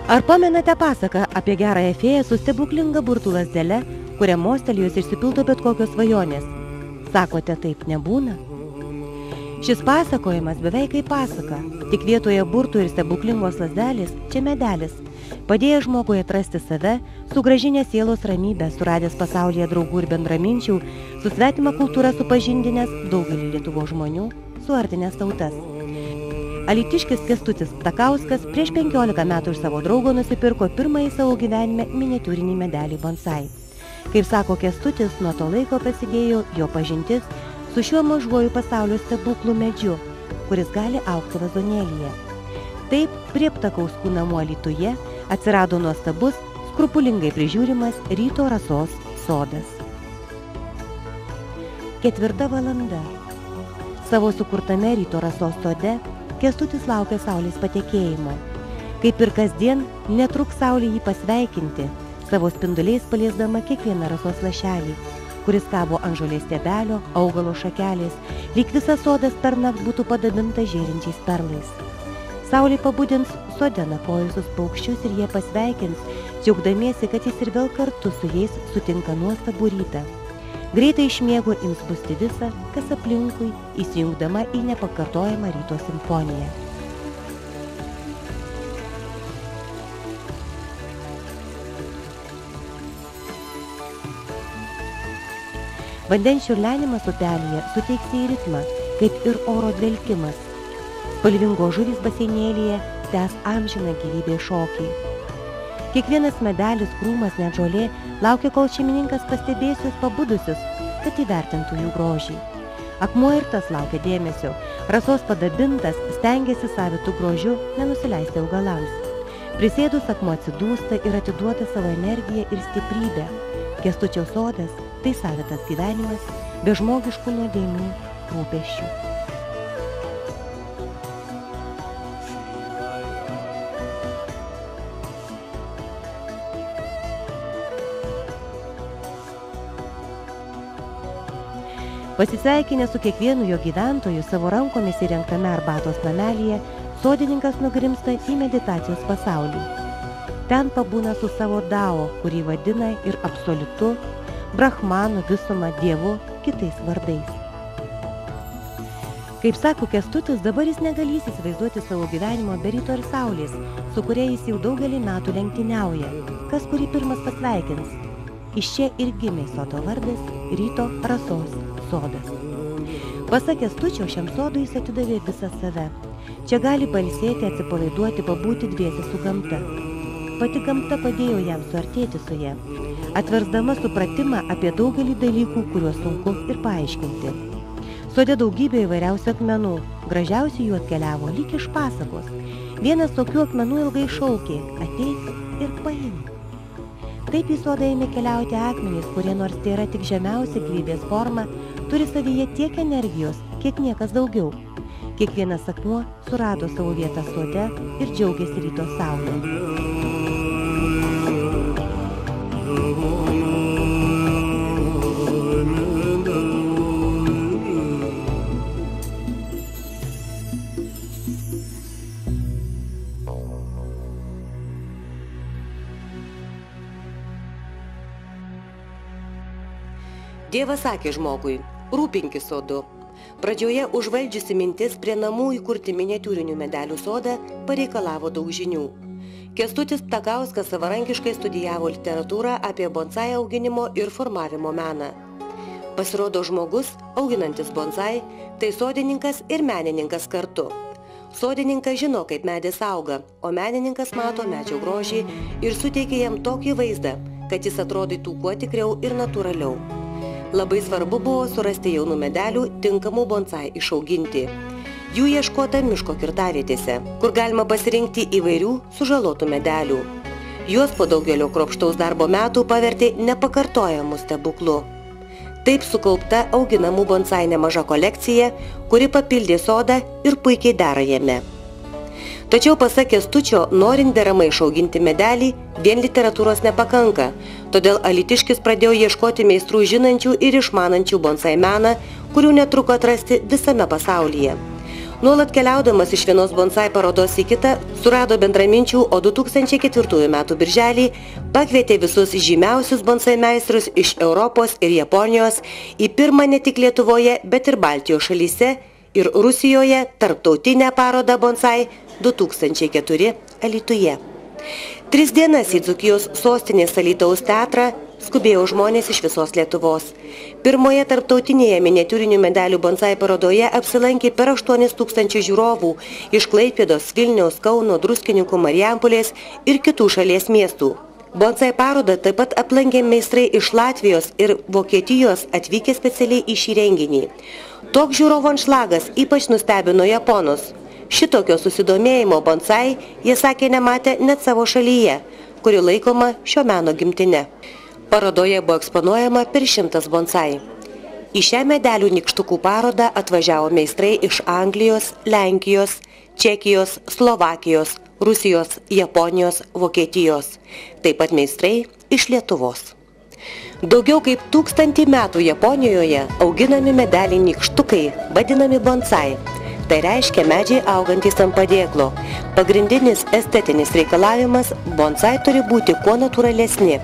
Ar pamenate pasaką apie gerąją fėją su stebuklinga burtų lazdele, kurią mostelėjus išsipildo bet kokios svajonės? Sakote, taip nebūna? Šis pasakojimas beveik kaip pasaka, tik vietoje burtų ir stebuklingos lazdelės čia medelis, padėjęs žmogui atrasti save, sugrąžinęs sielos ramybę, suradęs pasaulyje draugų ir bendraminčių, su svetima kultūra supažindinęs daugelį Lietuvos žmonių, suartinęs tautas. Alytiškis Kęstutis Ptakauskas prieš 15 metų iš savo draugo nusipirko pirmąjį savo gyvenime miniatiūrinį medelį bonsai. Kaip sako Kęstutis, nuo to laiko prasidėjo jo pažintis su šiuo mažuoju pasaulio stebuklų medžiu, kuris gali augti vazonėlyje. Taip, prie Ptakauskų namų Alytuje atsirado nuostabus, skrupulingai prižiūrimas Ryto Rasos sodas. 4 valanda. Savo sukurtame Ryto Rasos sode Kęstutis laukia saulės patekėjimo. Kaip ir kasdien, netruks saulė jį pasveikinti, savo spinduliais paliesdama kiekvieną rasos lašelį, kuris kabo ant žolės stiebelio, augalo šakelės, lyg visas sodas pernakt būtų padabintas žėrinčiais perlais. Saulė pabudins sode nakvojusius paukščius ir jie pasveikins, džiaugdamiesi, kad jis ir vėl kartu su jais sutinka nuostabų rytą. Greitai iš miego ims busti visa, kas aplinkui, įsijungdama į nepakartojamą ryto simfoniją. Vandens čiurlenimas upelyje suteiks į ritmą, kaip ir oro dvelkimas. Spalvingos žuvys baseinėlyje tęs amžiną gyvybės šokį. Kiekvienas medelis, krūmas, net žolė laukia, kol šeimininkas pastebės juos pabudusius, kad įvertintų jų grožį. Akmuo ir tas laukia dėmesio. Rasos padabintas stengiasi savitų grožiu nenusileisti augalams. Prisėdus akmuo atsidūsta ir atiduoda savo energiją ir stiprybę. Kęstučio sodas – tai savitas gyvenimas, be žmogiškų nuodėmių, rūpesčių. Pasisveikinęs su kiekvienu jo gyventoju savo rankomis įrengtame arbatos namelyje, sodininkas nugrimsta į meditacijos pasaulį. Ten pabūna su savo Dao, kurį vadina ir absoliutu, Brahmanu, visuma, Dievu, kitais vardais. Kaip sako Kęstutis, dabar jis negalės įsivaizduoti savo gyvenimo be ryto ir saulės, su kuria jis jau daugelį metų lenktyniauja. Kas kurį pirmas pasveikins? Iš čia ir gimė sodo vardas Ryto Rasos sodas. Pasak Kęstučio, šiam sodui jis atidavė visą save. Čia gali pailsėti, atsipalaiduoti, pabūti dviese su gamta. Pati gamta padėjo jam suartėti su ja, atversdama supratimą apie daugelį dalykų, kuriuos sunku ir paaiškinti. Sode daugybė įvairiausių akmenų, gražiausių jų atkeliavo lyg iš pasakos. Vienas tokių akmenų ilgai šaukė: ateik ir paimk. Taip į sodą ėmė keliauti akmenys, kurie nors tai yra tik žemiausia gyvybės forma, turi savyje tiek energijos, kiek niekas daugiau. Kiekvienas akmuo surado savo vietą sode ir džiaugiasi ryto saulė. Dievas sakė žmogui: rūpinkis sodu. Pradžioje užvaldžiusi mintis prie namų įkurti miniatiūrinių medelių sodą pareikalavo daug žinių. Kęstutis Ptakauskas savarankiškai studijavo literatūrą apie bonsai auginimo ir formavimo meną. Pasirodo, žmogus, auginantis bonsai, tai sodininkas ir menininkas kartu. Sodininkas žino, kaip medis auga, o menininkas mato medžio grožį ir suteikia jam tokį vaizdą, kad jis atrodytų kuo tikriau ir natūraliau. Labai svarbu buvo surasti jaunų medelių tinkamų bonsai išauginti. Jų ieškota miško kirtavietėse, kur galima pasirinkti įvairių sužalotų medelių. Juos po daugelio kruopštaus darbo metų pavertė nepakartojamu stebuklu. Taip sukaupta auginamų bonsai nemaža kolekcija, kuri papildė sodą ir puikiai dera jame. Tačiau pasak Kęstučio, norint deramai išauginti medelį, vien literatūros nepakanka, todėl alytiškis pradėjo ieškoti meistrų žinančių ir išmanančių bonsai meną, kurių netruko atrasti visame pasaulyje. Nuolat keliaudamas iš vienos bonsai parodos į kitą, surado bendraminčių, o 2004 metų birželį pakvietė visus žymiausius bonsai meistrus iš Europos ir Japonijos į pirmą ne tik Lietuvoje, bet ir Baltijos šalyse ir Rusijoje tarptautinę parodą bonsai 2004 Alytuje. 3 dienas į Dzūkijos sostinės Alytaus teatrą skubėjo žmonės iš visos Lietuvos. Pirmoje tarptautinėje miniatiūrinių medelių bonsai parodoje apsilankė per 8 000 žiūrovų iš Klaipėdos, Vilniaus, Kauno, Druskininkų, Marijampolės ir kitų šalies miestų. Bonsai parodą taip pat aplankė meistrai iš Latvijos ir Vokietijos atvykę specialiai į šį renginį. Toks žiūrovų anšlagas ypač nustebino japonus. Šitokio susidomėjimo bonsai, jie sakė, nematė net savo šalyje, kuri laikoma šio meno gimtine. Parodoje buvo eksponuojama per 100 bonsai. Į šią medelių nykštukų parodą atvažiavo meistrai iš Anglijos, Lenkijos, Čekijos, Slovakijos, Rusijos, Japonijos, Vokietijos. Taip pat meistrai iš Lietuvos. Daugiau kaip 1000 metų Japonijoje auginami medeliai nykštukai, vadinami bonsai. Tai reiškia medžiai augantys ant padėklo. Pagrindinis estetinis reikalavimas – bonsai turi būti kuo natūralesni.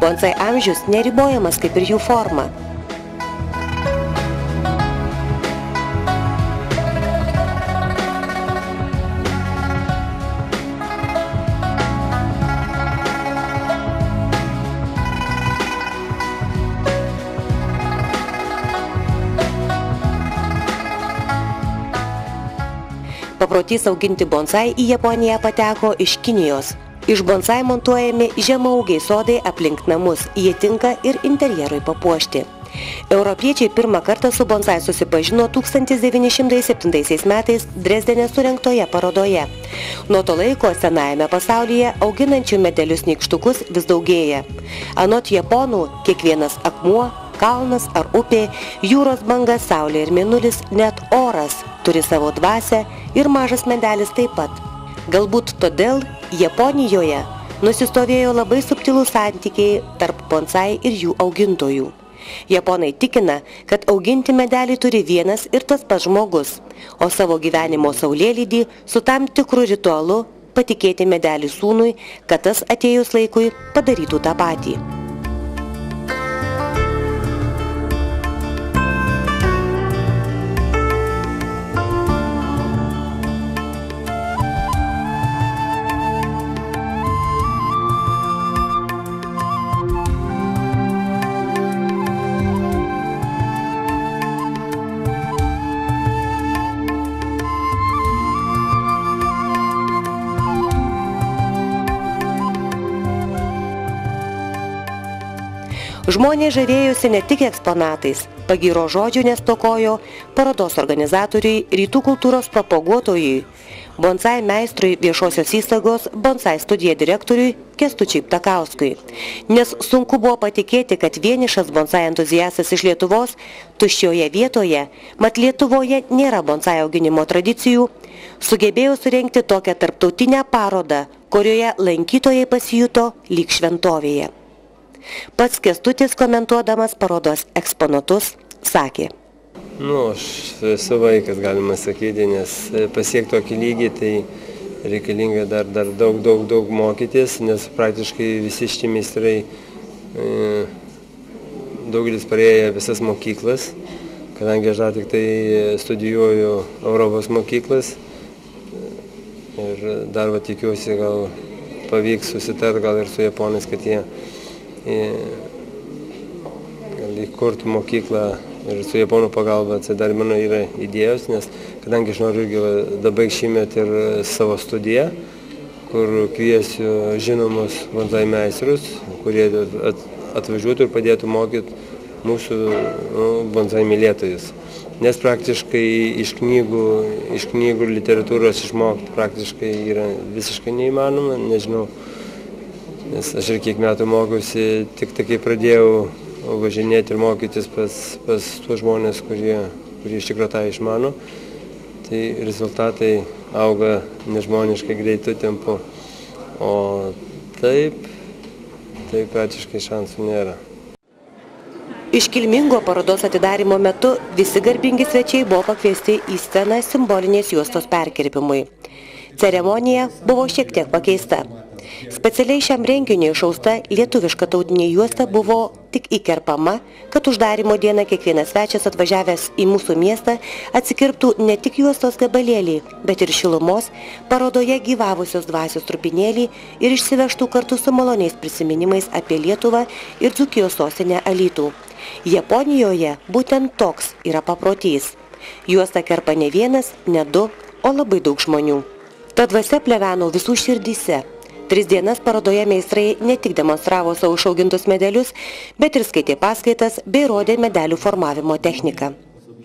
Bonsai amžius neribojamas kaip ir jų forma. Paprotys auginti bonsai į Japoniją pateko iš Kinijos. Iš bonsai montuojami žemaūgiai sodai aplink namus, jie tinka ir interjerui papuošti. Europiečiai pirmą kartą su bonsai susipažino 1907 metais Dresdene surengtoje parodoje. Nuo to laiko senajame pasaulyje auginančių medelius nykštukus vis daugėja. Anot japonų, kiekvienas akmuo, kalnas ar upė, jūros banga, saulė ir mėnulis, net oras turi savo dvasią ir mažas medelis taip pat. Galbūt todėl Japonijoje nusistovėjo labai subtilūs santykiai tarp bonsai ir jų augintojų. Japonai tikina, kad auginti medelį turi vienas ir tas pats žmogus, o savo gyvenimo saulėlydį su tam tikru ritualu patikėti medelį sūnui, kad tas atėjus laikui padarytų tą patį. Žmonės žavėjosi ne tik eksponatais, pagyro žodžių nestokojo parodos organizatoriui, rytų kultūros propaguotojui, bonsai meistrui viešosios įstaigos bonsai studija direktoriui Kęstučiui Ptakauskui. Nes sunku buvo patikėti, kad vienišas bonsai entuziastas iš Lietuvos tuščioje vietoje, mat Lietuvoje nėra bonsai auginimo tradicijų, sugebėjo surengti tokią tarptautinę parodą, kurioje lankytojai pasijuto lyg šventovėje. Pats Kęstutis, komentuodamas parodos eksponatus, sakė. Aš esu vaikas, galima sakyti, nes pasiekti tokį lygį, tai reikalinga dar daug mokytis, nes praktiškai visi šitie meistrai, daugelis praėjo visas mokyklas, kadangi aš dar tik tai studijuoju Europos mokyklas ir dar tikiuosi, gal pavyks susitarti gal ir su japonais, kad jie įkurtų mokyklą ir su japonų pagalba, tai dar mano yra idėjos, nes kadangi aš noriu irgi dabaigti šįmet ir savo studiją, kur kviesiu žinomus bonsai meistrus, kurie atvažiuotų ir padėtų mokyti mūsų bonsai mylėtojus. Nes praktiškai iš knygų literatūros išmokti praktiškai yra visiškai neįmanoma, nežinau. Nes aš ir kiek metų mokiausi, tik kai pradėjau važinėti ir mokytis pas tuos žmonės, kurie iš tikrųjų tą išmano, tai rezultatai auga nežmoniškai greitų tempu. O taip praktiškai šansų nėra. Iškilmingo parodos atidarymo metu visi garbingi svečiai buvo pakviesti į sceną simbolinės juostos perkirpimui. Ceremonija buvo šiek tiek pakeista. Specialiai šiam renginiui išausta lietuviška tautinė juosta buvo tik įkerpama, kad uždarymo dieną kiekvienas svečias atvažiavęs į mūsų miestą atsikirptų ne tik juostos gabalėlį, bet ir šilumos, parodoje gyvavusios dvasios trupinėlį ir išsivežtų kartu su maloniais prisiminimais apie Lietuvą ir Dzūkijos sostinę Alytų. Japonijoje būtent toks yra paprotys. Juostą kerpa ne vienas, ne du, o labai daug žmonių. Ta dvasia pleveno visų širdyse. 3 dienas parodoje meistrai ne tik demonstravo savo išaugintus medalius, bet ir skaitė paskaitas bei rodė medalių formavimo techniką.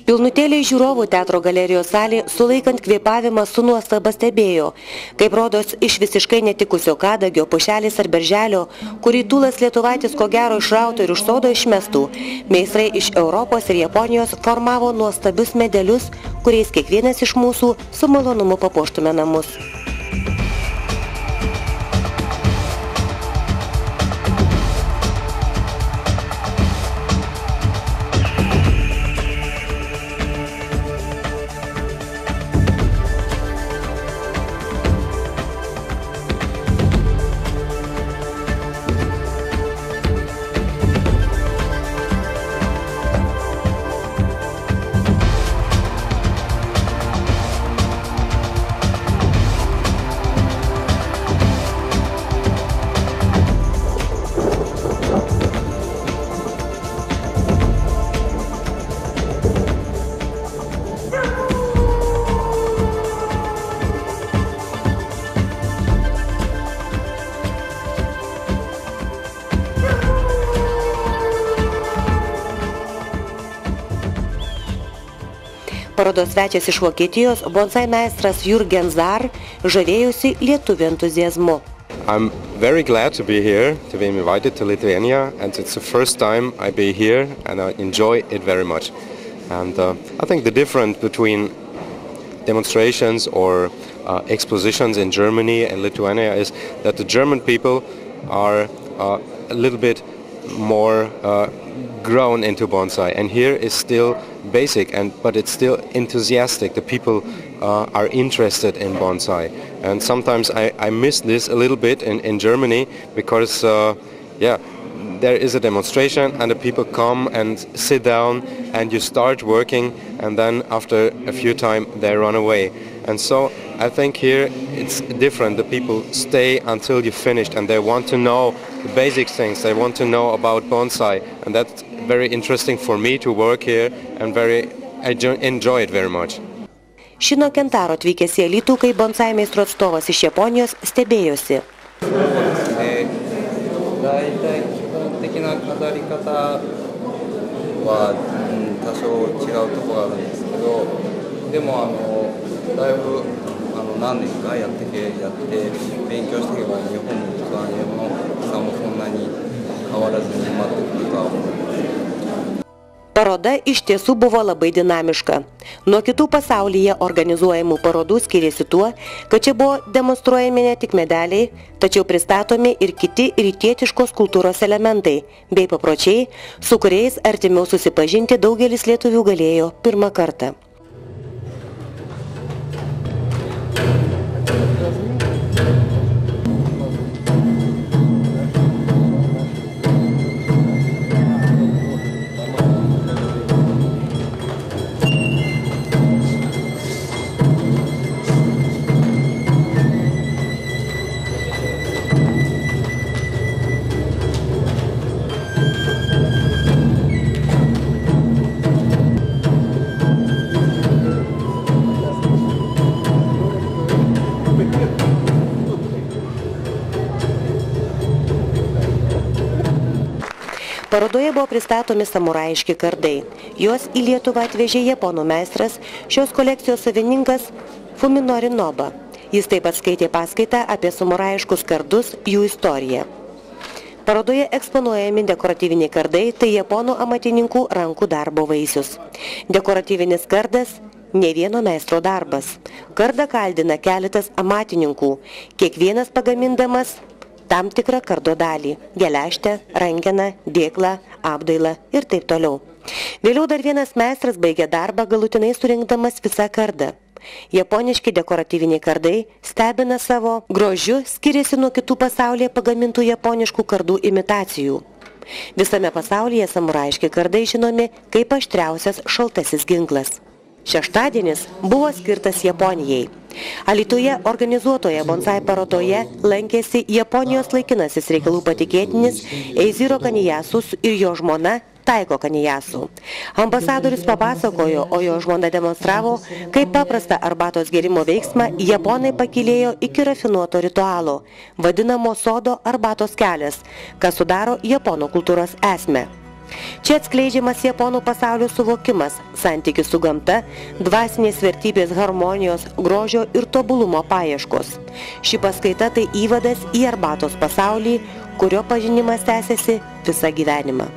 Pilnutėliai žiūrovų teatro galerijos salė, sulaikant kvėpavimą, su nuostaba stebėjo, kaip rodos iš visiškai netikusio kadagio, pušelės ar berželio, kurį Tūlas Lietuvaitis ko gero išrautų ir iš sodo išmestų, meistrai iš Europos ir Japonijos formavo nuostabius medalius, kuriais kiekvienas iš mūsų su malonumu papuoštume namus. Parodos svečias iš Vokietijos, bonsai meistras Jürgen Zar, žavėjusi lietuvių entuziazmu. I'm very glad to be here, to be invited to Lithuania, and it's the first time I be here, and I enjoy it very much. And I think the difference between demonstrations or expositions in Germany and Lithuania is that the German people are a little bit more grown into bonsai, and here is still basic, but it's still enthusiastic. The people are interested in bonsai, and sometimes I miss this a little bit in Germany, because there is a demonstration and the people come and sit down and you start working, and then after a few time they run away. And so I think here it's different. The people stay until you finished, and they want to know the basic things. They want to know about bonsai, and that's very interesting for me to work here, and I enjoy it very much. Šino Kentaro atvykęs į Alytų kaip bonsai meistro atstovas iš Japonijos stebėjosi. 大体基本的な飾り方は多少違うところがあるんですけど、でもだいぶ何年かやって勉強していけば日本の器の差もそんなに変わらずに待ってくるとは思います。 Paroda iš tiesų buvo labai dinamiška. Nuo kitų pasaulyje organizuojamų parodų skiriasi tuo, kad čia buvo demonstruojami ne tik medaliai, tačiau pristatomi ir kiti rytietiškos kultūros elementai bei papročiai, su kuriais artimiau susipažinti daugelis lietuvių galėjo pirmą kartą. Parodoje buvo pristatomi samuraiški kardai. Juos į Lietuvą atvežė japonų meistras, šios kolekcijos savininkas Fuminori Noba. Jis taip pat skaitė paskaitą apie samuraiškus kardus, jų istoriją. Parodoje eksponuojami dekoratyviniai kardai, tai japonų amatininkų rankų darbo vaisius. Dekoratyvinis kardas – ne vieno meistro darbas. Kardą kaldina keletas amatininkų, kiekvienas pagamindamas tam tikrą kardo dalį – geležtę, rankeną, dėklą apdailą ir taip toliau. Vėliau dar vienas meistras baigė darbą, galutinai surinkdamas visą kardą. Japoniški dekoratyviniai kardai stebina savo grožiu, skiriasi nuo kitų pasaulyje pagamintų japoniškų kardų imitacijų. Visame pasaulyje samuraiški kardai žinomi kaip aštriausias šaltasis ginklas. Šeštadienis buvo skirtas Japonijai. Alytuje organizuotoje bonsai parodoje lankėsi Japonijos laikinasis reikalų patikėtinis Eiziro Kanijasus ir jo žmona Taiko Kanijasu. Ambasadorius papasakojo, o jo žmona demonstravo, kaip paprastą arbatos gėrimo veiksmą japonai pakilėjo iki rafinuoto ritualo, vadinamo sodo arbatos kelias, kas sudaro japonų kultūros esmę. Čia atskleidžiamas japonų pasaulio suvokimas, santykis su gamta, dvasinės vertybės harmonijos, grožio ir tobulumo paieškos. Ši paskaita tai įvadas į arbatos pasaulį, kurio pažinimas tęsiasi visą gyvenimą.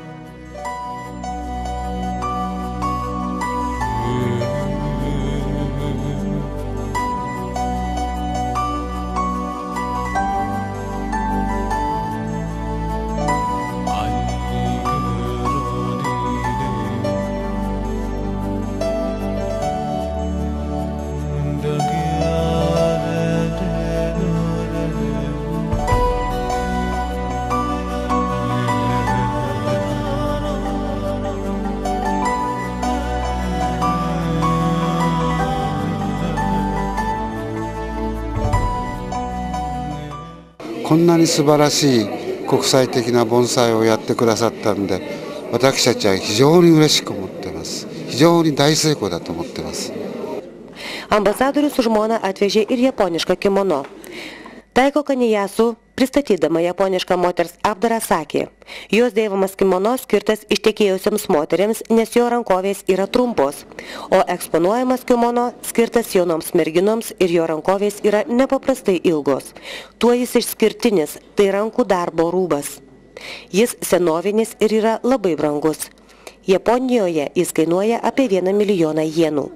こんなに素晴らしい国際的な盆栽をやってくださったんで、私たちは非常に嬉しく思っています。非常に大成功だと思っています。Ambasadorius su žmona atvežė ir japonišką kimono. Taiko Kanijasu, pristatydama japonišką moters apdarą, sakė, jos dėvimas kimono skirtas ištekėjusiams moteriams, nes jo rankovės yra trumpos, o eksponuojamas kimono skirtas jaunoms merginoms ir jo rankovės yra nepaprastai ilgos. Tuo jis išskirtinis, tai rankų darbo rūbas. Jis senovinis ir yra labai brangus. Japonijoje jis kainuoja apie 1 milijoną jenų.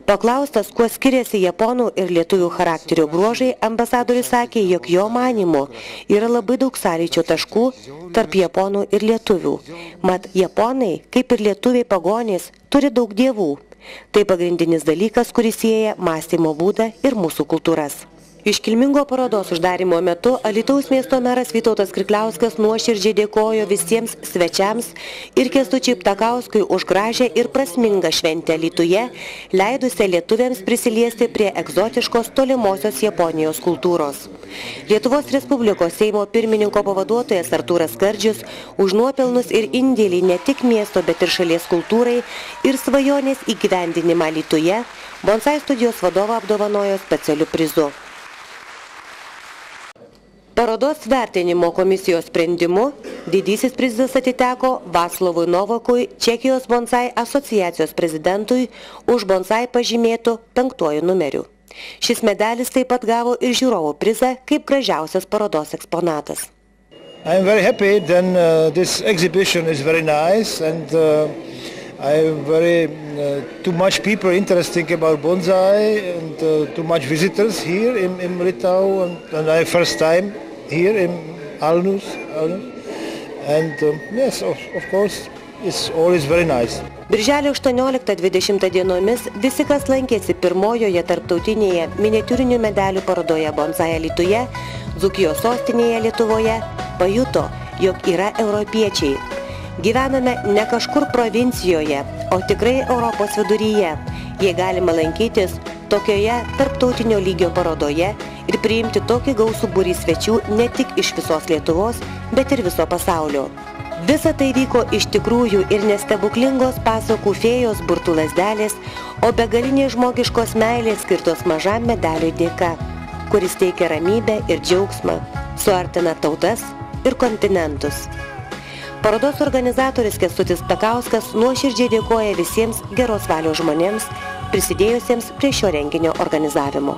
Paklaustas, kuo skiriasi japonų ir lietuvių charakterio bruožai, ambasadorius sakė, jog jo manymu yra labai daug sąlyčio taškų tarp japonų ir lietuvių. Mat, japonai, kaip ir lietuviai pagonys, turi daug dievų. Tai pagrindinis dalykas, kuris sieja mąstymo būdą ir mūsų kultūras. Iškilmingo parodos uždarimo metu Alytaus miesto meras Vytautas Krikliauskas nuoširdžiai dėkojo visiems svečiams ir Kęstučiui Ptakauskui už gražią ir prasmingą šventę Alytuje, leidusią lietuviams prisiliesti prie egzotiškos tolimosios Japonijos kultūros. Lietuvos Respublikos Seimo pirmininko pavaduotojas Artūras Skardžius už nuopelnus ir indėlį ne tik miesto, bet ir šalies kultūrai ir svajonės įgyvendinimą Alytuje, bonsai studijos vadovą apdovanojo specialiu prizu. Parodos vertinimo komisijos sprendimu didysis prizas atiteko Vaclovui Novakui, Čekijos bonsai asociacijos prezidentui, už bonsai pažymėtų 5 numeriu. Šis medalis taip pat gavo ir žiūrovų prizą kaip gražiausias parodos eksponatas. I am very happy that this exhibition is very nice and I am very too much people interested about bonsai and too much visitors here in Litau and I first time here in Alnus and yes, of course, it's always very nice. Birželio 18-20 dienomis visi, kas lankėsi pirmojoje tarptautinėje miniatiūrinių medalių parodoje Bonsai Alytuje, Dzūkijos sostinėje Lietuvoje, pajuto, jog yra europiečiai. Gyvename ne kažkur provincijoje, o tikrai Europos viduryje. Jei galima lankytis tokioje tarptautinio lygio parodoje ir priimti tokį gausų būrį svečių ne tik iš visos Lietuvos, bet ir viso pasaulio. Visa tai vyko iš tikrųjų ir nestebuklingos pasakų fėjos burtų lazdelės, o begalinės žmogiškos meilės skirtos mažam medaliui dėka, kuris teikia ramybę ir džiaugsmą, suartina tautas ir kontinentus. Parodos organizatorius Kęstutis Ptakauskas nuoširdžiai dėkoja visiems geros valios žmonėms, prisidėjusiems prie šio renginio organizavimo.